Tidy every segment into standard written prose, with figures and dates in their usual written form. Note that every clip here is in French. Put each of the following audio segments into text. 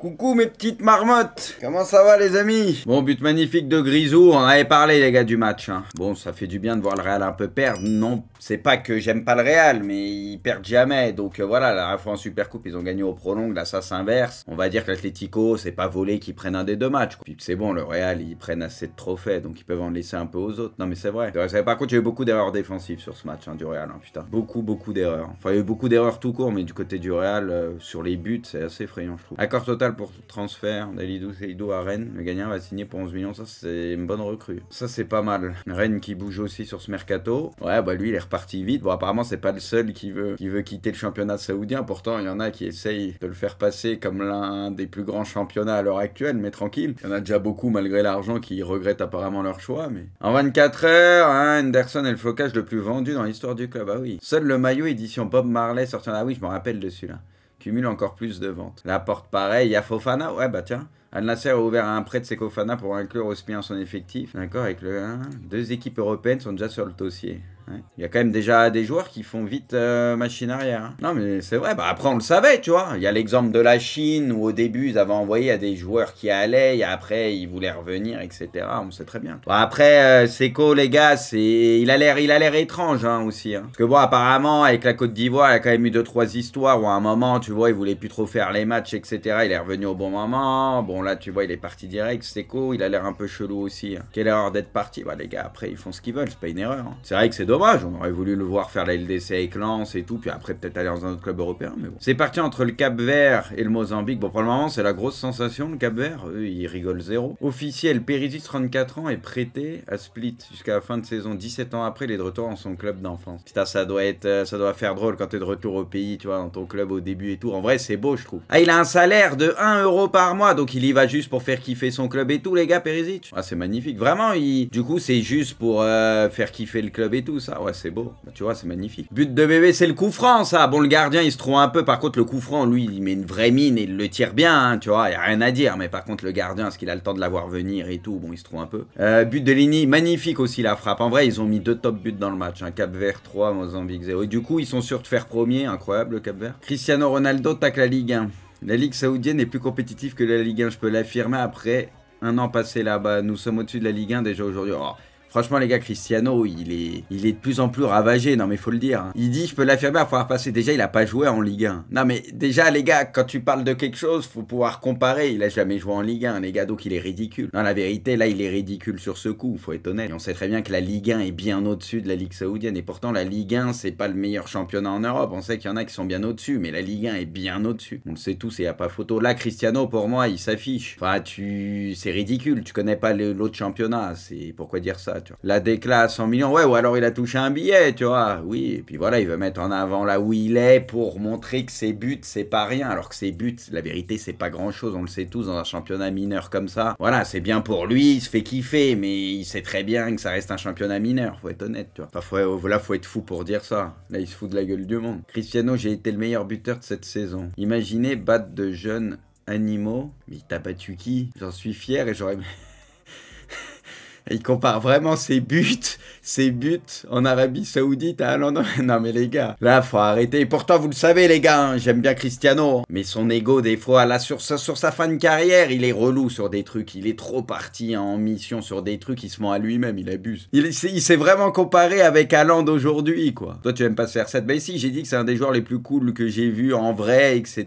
Coucou mes petites marmottes. Comment ça va les amis? Bon, but magnifique de Grisou, on en avait parlé les gars du match. Hein. Bon, ça fait du bien de voir le Real un peu perdre. Non, c'est pas que j'aime pas le Real, mais ils perdent jamais. Donc voilà, la dernière fois en Supercoupe, ils ont gagné au prolong, là ça s'inverse. On va dire que l'Atlético, c'est pas volé qu'ils prennent un des deux matchs. Puis c'est bon, le Real, ils prennent assez de trophées, donc ils peuvent en laisser un peu aux autres. Non mais c'est vrai. Par contre, il y a eu beaucoup d'erreurs défensives sur ce match hein, du Real, hein, putain. Beaucoup d'erreurs. Enfin, il y a eu beaucoup d'erreurs tout court, mais du côté du Real, sur les buts, c'est assez effrayant, je trouve. Accord total pour transfert d'Alidou Seydou à Rennes. Le gagnant va signer pour 11 millions. Ça, c'est une bonne recrue. Ça, c'est pas mal. Rennes qui bouge aussi sur ce mercato. Ouais, bah lui, il est reparti vite. Bon, apparemment, c'est pas le seul qui veut quitter le championnat saoudien. Pourtant, il y en a qui essayent de le faire passer comme l'un des plus grands championnats à l'heure actuelle, mais tranquille. Il y en a déjà beaucoup, malgré l'argent, qui regrettent apparemment leur choix. Mais en 24 heures, hein, Henderson est le flocage le plus vendu dans l'histoire du club. Ah oui. Seul le maillot édition Bob Marley sorti. Ah oui, je me rappelle dessus là. Cumule encore plus de ventes. La porte pareil, il y a Fofana, ouais bah tiens. Al Nasser a ouvert un prêt de Seko Fofana pour inclure aussi en son effectif. D'accord, avec le 1. Deux équipes européennes sont déjà sur le dossier. Ouais. Il y a quand même déjà des joueurs qui font vite machine arrière. Hein. Non mais c'est vrai, bah après on le savait, tu vois. Il y a l'exemple de la Chine où au début ils avaient envoyé à des joueurs qui allaient et après ils voulaient revenir, etc. On sait très bien. Bon, après Seko les gars, il a l'air étrange hein, aussi. Hein. Parce que bon apparemment avec la Côte d'Ivoire il y a quand même eu 2-3 histoires où à un moment tu vois il voulait plus trop faire les matchs, etc. Il est revenu au bon moment. Bon là tu vois il est parti direct. Seko il a l'air un peu chelou aussi. Hein. Quelle erreur d'être parti. Bah les gars après ils font ce qu'ils veulent, c'est pas une erreur. Hein. C'est vrai que c'est dommage, on aurait voulu le voir faire la LDC avec Lens et tout, puis après peut-être aller dans un autre club européen, mais bon. C'est parti entre le Cap-Vert et le Mozambique. Bon, pour le moment, c'est la grosse sensation, le Cap-Vert. Eux, ils rigolent zéro. Officiel, Perisic, 34 ans, est prêté à Split jusqu'à la fin de saison. 17 ans après, il est de retour dans son club d'enfance. Putain, ça doit faire drôle quand t'es de retour au pays, tu vois, dans ton club au début et tout. En vrai, c'est beau, je trouve. Ah, il a un salaire de 1 euro par mois, donc il y va juste pour faire kiffer son club et tout, les gars, Perisic. Ah, c'est magnifique. Vraiment, du coup, c'est juste pour faire kiffer le club et tout, ça. Ouais, c'est beau. Bah, tu vois, c'est magnifique. But de bébé, c'est le coup franc, ça. Bon, le gardien, il se trouve un peu. Par contre, le coup franc, lui, il met une vraie mine et il le tire bien, hein, tu vois. Il n'y a rien à dire. Mais par contre, le gardien, est-ce qu'il a le temps de la voir venir et tout? Bon, il se trouve un peu. But de Lini, magnifique aussi la frappe. En vrai, ils ont mis 2 top buts dans le match. Hein. Cap-Vert 3, Mozambique 0. Et du coup, ils sont sûrs de faire premier. Incroyable, le Cap-Vert. Cristiano Ronaldo tacle la Ligue 1. La Ligue saoudienne est plus compétitive que la Ligue 1. Je peux l'affirmer après un an passé là-bas. Nous sommes au-dessus de la Ligue 1 déjà aujourd'hui. Oh. Franchement, les gars, Cristiano, il est de plus en plus ravagé. Non, mais faut le dire. Hein. Il dit, je peux l'affirmer, à pouvoir passer. Déjà, il a pas joué en Ligue 1. Non, mais déjà, les gars, quand tu parles de quelque chose, faut pouvoir comparer. Il a jamais joué en Ligue 1, les gars, donc il est ridicule. Non, la vérité, là, il est ridicule sur ce coup. Faut être honnête. Et on sait très bien que la Ligue 1 est bien au-dessus de la Ligue saoudienne. Et pourtant, la Ligue 1, c'est pas le meilleur championnat en Europe. On sait qu'il y en a qui sont bien au-dessus, mais la Ligue 1 est bien au-dessus. On le sait tous et y a pas photo. Là, Cristiano, pour moi, il s'affiche. Enfin, c'est ridicule. Tu connais pas l'autre championnat. C'est pourquoi dire ça, tu vois. La déclasse 100 millions, ouais, ou alors il a touché un billet, tu vois, oui, et puis voilà, il veut mettre en avant là où il est pour montrer que ses buts, c'est pas rien, alors que ses buts, la vérité, c'est pas grand-chose, on le sait tous, dans un championnat mineur comme ça, voilà, c'est bien pour lui, il se fait kiffer, mais il sait très bien que ça reste un championnat mineur, faut être honnête, tu vois, enfin, là, faut être fou pour dire ça, là, il se fout de la gueule du monde. Cristiano, j'ai été le meilleur buteur de cette saison, imaginez battre de jeunes animaux, mais t'as battu qui? J'en suis fier et j'aurais... Il compare vraiment ses buts en Arabie Saoudite à Haaland. Non mais les gars, là faut arrêter. Et pourtant vous le savez les gars, hein, j'aime bien Cristiano. Mais son ego des fois, là sur sa fin de carrière, il est relou sur des trucs. Il est trop parti en mission sur des trucs, il se ment à lui-même, il abuse. Il s'est vraiment comparé avec Haaland aujourd'hui quoi. Toi tu aimes pas se faire cette? Ben si, j'ai dit que c'est un des joueurs les plus cool que j'ai vu en vrai, etc.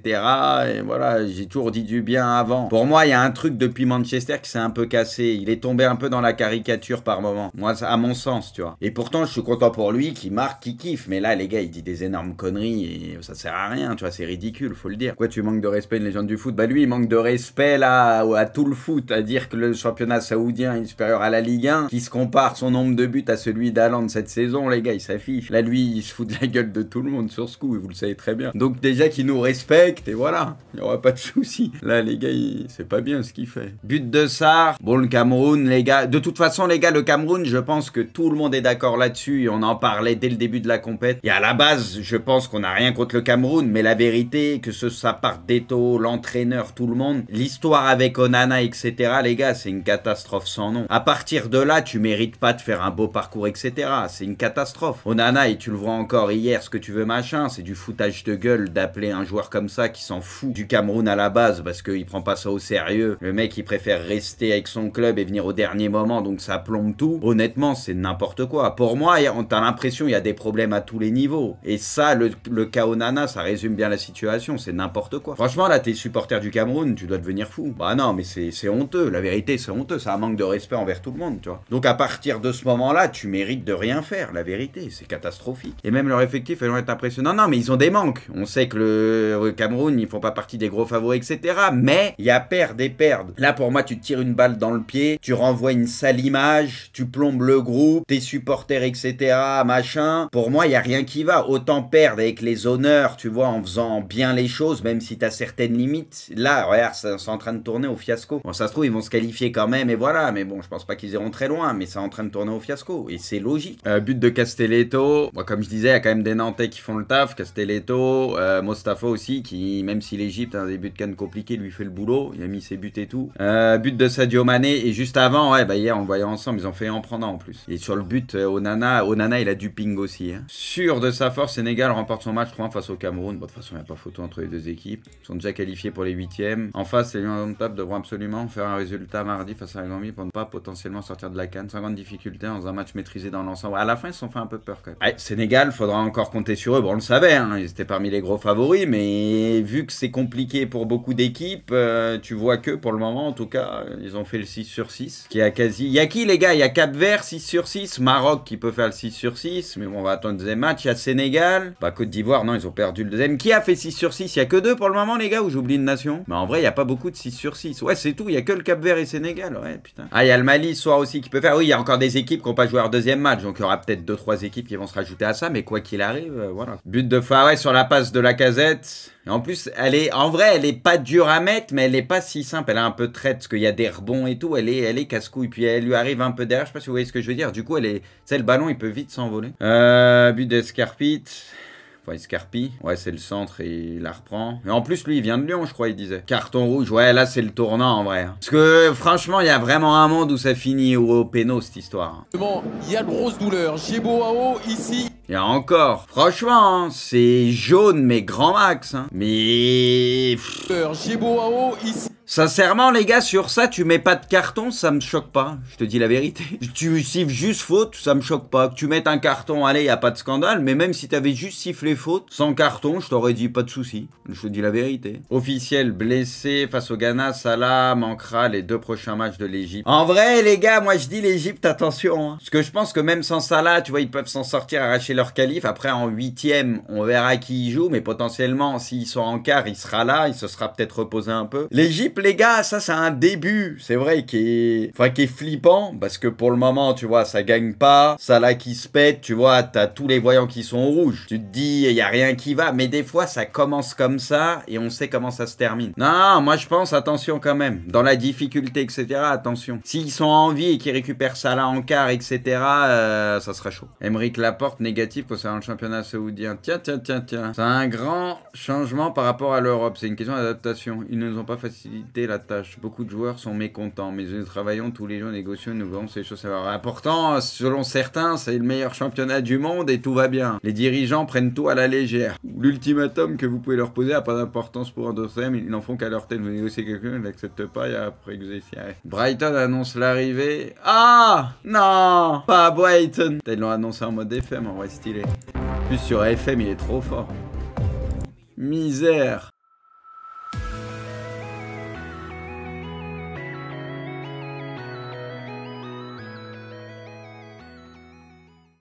Et voilà, j'ai toujours dit du bien avant. Pour moi, il y a un truc depuis Manchester qui s'est un peu cassé. Il est tombé un peu dans la caricature par moment. Moi, à mon sens, tu vois. Et pourtant, je suis content pour lui, qui marque, qui kiffe. Mais là, les gars, il dit des énormes conneries et ça sert à rien, tu vois. C'est ridicule, faut le dire. Pourquoi tu manques de respect à une légende du foot? Bah lui, il manque de respect, là, à tout le foot. À dire que le championnat saoudien est supérieur à la Ligue 1, qui se compare son nombre de buts à celui d'Haaland cette saison, les gars, il s'affiche. Là, lui, il se fout de la gueule de tout le monde sur ce coup, et vous le savez très bien. Donc, déjà qu'il nous respecte, et voilà. Il n'y aura pas de souci. Là, les gars, c'est pas bien ce qu'il fait. But de Sarr. Bon, le Cameroun, les gars. De toute toute façon, les gars, le Cameroun, je pense que tout le monde est d'accord là-dessus. Et on en parlait dès le début de la compète. Et à la base, je pense qu'on n'a rien contre le Cameroun. Mais la vérité, que ça parte d'Eto, l'entraîneur, tout le monde. L'histoire avec Onana, etc., les gars, c'est une catastrophe sans nom. À partir de là, tu mérites pas de faire un beau parcours, etc. C'est une catastrophe. Onana, et tu le vois encore hier, ce que tu veux, machin, c'est du foutage de gueule d'appeler un joueur comme ça qui s'en fout du Cameroun à la base parce qu'il prend pas ça au sérieux. Le mec, il préfère rester avec son club et venir au dernier moment, donc ça plombe tout. Honnêtement, c'est n'importe quoi. Pour moi, t'as l'impression qu'il y a des problèmes à tous les niveaux. Et ça, le cas Onana, ça résume bien la situation. C'est n'importe quoi. Franchement, là, t'es supporter du Cameroun, tu dois devenir fou. Bah non, mais c'est honteux. La vérité, c'est honteux. C'est un manque de respect envers tout le monde, tu vois. Donc à partir de ce moment-là, tu mérites de rien faire. La vérité, c'est catastrophique. Et même leur effectif, ils vont être impressionnants. Non, mais ils ont des manques. On sait que le Cameroun, ils font pas partie des gros favoris, etc. Mais il y a perdre et perdre. Là, pour moi, tu te tires une balle dans le pied, tu renvoies une sale image, tu plombes le groupe, tes supporters, etc. Machin. Pour moi, il y a rien qui va. Autant perdre avec les honneurs, tu vois, en faisant bien les choses, même si t'as certaines limites. Là, regarde, c'est en train de tourner au fiasco. Bon, ça se trouve, ils vont se qualifier quand même, et voilà. Mais bon, je pense pas qu'ils iront très loin, mais c'est en train de tourner au fiasco. Et c'est logique. But de Castelletto. Bon, comme je disais, il y a quand même des Nantais qui font le taf. Castelletto, Mostafa aussi, qui, même si l'Egypte a un début de canne compliqué, lui fait le boulot. Il a mis ses buts et tout. But de Sadio Mané. Et juste avant, ouais, bah hier, on le voyait ensemble, ils ont fait en prendre en plus. Et sur le but, Onana, il a du ping aussi. Hein. Sûr de sa force, Sénégal remporte son match 3 face au Cameroun. Bon, de toute façon, il n'y a pas photo entre les deux équipes. Ils sont déjà qualifiés pour les huitièmes. En face, les Lions indomptables devront absolument faire un résultat mardi face à la Gambie pour ne pas potentiellement sortir de la canne. 50 difficultés dans un match maîtrisé dans l'ensemble. À la fin, ils se sont fait un peu peur quand même. Ouais, Sénégal, faudra encore compter sur eux. Bon, on le savait, hein, ils étaient parmi les gros favoris, mais vu que c'est compliqué pour beaucoup d'équipes, tu vois que pour le moment, en tout cas, ils ont fait le 6 sur 6. Qui a quasi. Il y a qui, les gars? Il y a Cap-Vert, 6 sur 6. Maroc qui peut faire le 6 sur 6. Mais bon, on va attendre le deuxième match. Il y a Sénégal. Bah, Côte d'Ivoire, non, ils ont perdu le deuxième. Qui a fait 6 sur 6? Il y a que 2 pour le moment, les gars, ou j'oublie une nation? Mais en vrai, il n'y a pas beaucoup de 6 sur 6. Ouais, c'est tout. Il y a que le Cap-Vert et Sénégal. Ouais, putain. Ah, il y a le Mali ce soir aussi qui peut faire. Oui, il y a encore des équipes qui n'ont pas joué leur deuxième match. Donc, il y aura peut-être 2-3 équipes qui vont se rajouter à ça. Mais quoi qu'il arrive, voilà. But de Faray sur la passe de Lacazette. Et en plus, en vrai, elle est pas dure à mettre, mais elle est pas si simple. Elle a un peu de traite, parce qu'il y a des rebonds et tout. Elle est casse-couille. Puis elle lui arrive un peu derrière. Je sais pas si vous voyez ce que je veux dire. Du coup, tu sais, le ballon, il peut vite s'envoler. But d'Escarpite. Enfin, Escarpi. Ouais, c'est le centre et il la reprend. Et en plus, lui, il vient de Lyon, je crois, il disait. Carton rouge. Ouais, là, c'est le tournant, en vrai. Parce que, franchement, il y a vraiment un monde où ça finit au péno, cette histoire. Il y a de grosses douleurs. Jiboao, ici. Et encore, franchement, hein, c'est jaune, mais grand max. Hein. Mais... Jiboao, ici. Sincèrement, les gars, sur ça, tu mets pas de carton, ça me choque pas. Je te dis la vérité. Tu siffles juste faute, ça me choque pas. Que tu mettes un carton, allez, y a pas de scandale. Mais même si t'avais juste sifflé faute, sans carton, je t'aurais dit pas de souci. Je te dis la vérité. Officiel blessé face au Ghana, Salah manquera les 2 prochains matchs de l'Egypte. En vrai, les gars, moi je dis l'Egypte, attention. Hein. Parce que je pense que même sans Salah, tu vois, ils peuvent s'en sortir, arracher leur qualif. Après, en 8e, on verra qui y joue. Mais potentiellement, s'ils sont en quart, il sera là. Il se sera peut-être reposé un peu. L'Egypte, les gars, ça c'est un début, c'est vrai, qui est flippant, parce que pour le moment, tu vois, ça gagne pas, Salah qui se pète, tu vois, t'as tous les voyants qui sont au rouge, tu te dis, il y a rien qui va, mais des fois, ça commence comme ça, et on sait comment ça se termine. Non, moi je pense, attention quand même, dans la difficulté, etc., attention. S'ils sont en vie et qu'ils récupèrent Salah en quart, etc., ça sera chaud. Aymeric Laporte, négatif concernant le championnat saoudien. Tiens. C'est un grand changement par rapport à l'Europe, c'est une question d'adaptation. Ils ne nous ont pas facilité la tâche. Beaucoup de joueurs sont mécontents, mais nous travaillons tous les jours, négocions, nous verrons ces choses. Alors, important, selon certains, c'est le meilleur championnat du monde et tout va bien. Les dirigeants prennent tout à la légère. L'ultimatum que vous pouvez leur poser n'a pas d'importance pour un deuxième, ils n'en font qu'à leur tête. Vous négociez quelqu'un, ils n'acceptent pas, et après que vous essayez. Brighton annonce l'arrivée. Ah non, pas Brighton. Ils l'ont annoncé en mode FM, en vrai stylé. En plus sur FM, il est trop fort. Misère.